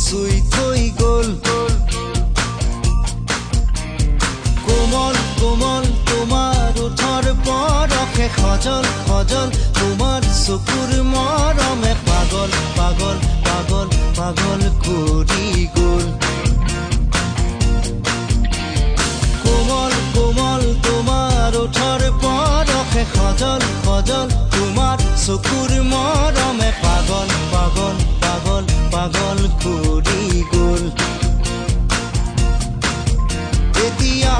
চুই থৈ গ'ল। কোমল কোমল তোমাৰ ওঠৰ পৰশে সজল সজল তোমাৰ চকুৰ মৰমে পাগল পাগল পাগল পাগল কৰি গ'ল। কোমল কোমল তোমাৰ ওঠৰ পৰশে সজল সজল তোমাৰ চকুৰ মৰমে পাগল পাগল পাগল পাগল কৰি গ'ল। এতিয়া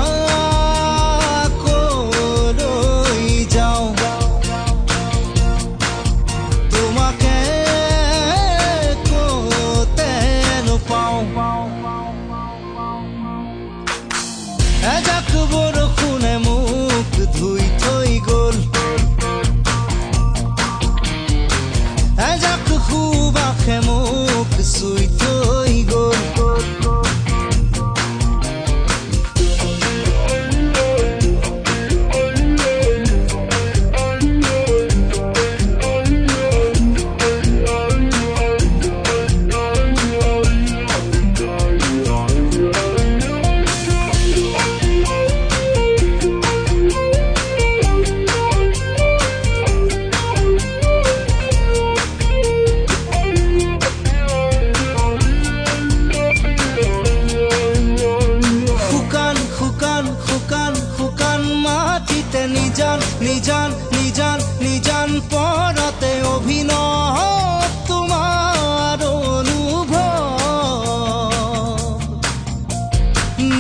কলৈ যাওঁ তোমাকে কতে নোপাওঁ। এজাক বৰষুণে মোক ধুই থৈ গ'ল। এজাক সুবাসে মোক চুই থৈ গ'ল। নিজান নিজান নিজান নিজান পৰতে অভিনৱ তোমাৰ অনুভৱ।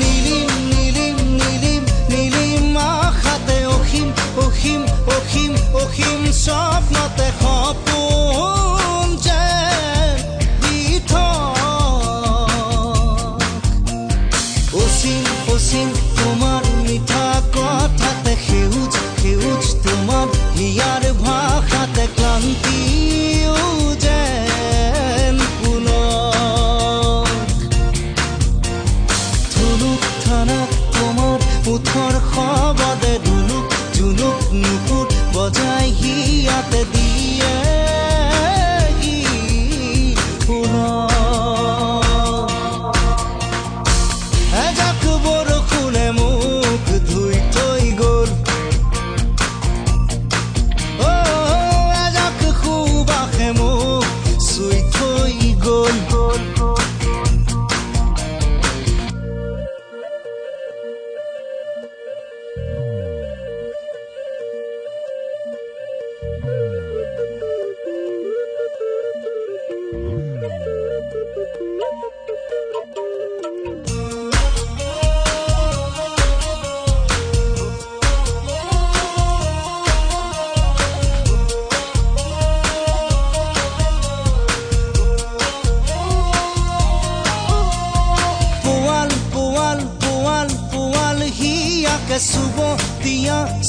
নীলিম নীলিম নীলিম নীলিম আশাতে অসীম অসীম অসীম অসীম স্বপ্নতে সপোন যেন অসীম অসীম তোমাৰ মিঠা কথাতে সেউজ সেউজ তোমাৰ হিয়াৰ ভাষাতে ক্লান্তিও যেন পুনৰ। ধুনুক থানাত তোমাৰ ওঠৰ শব্দে ধুনুক জুনুক নুপুৰ বজাই হিয়াতে দিয়ে এজাক বৰষুণে মোক ধুই থৈ গ'ল। এজাক সুবাসে মোক চুই থৈ গ'ল।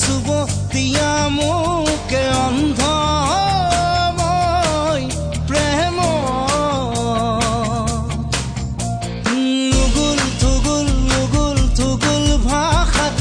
চুব দিয়া মোকে অন্ধ মই প্ৰেম নুগুল থুগুল নুগুল থুগুল ভাষাত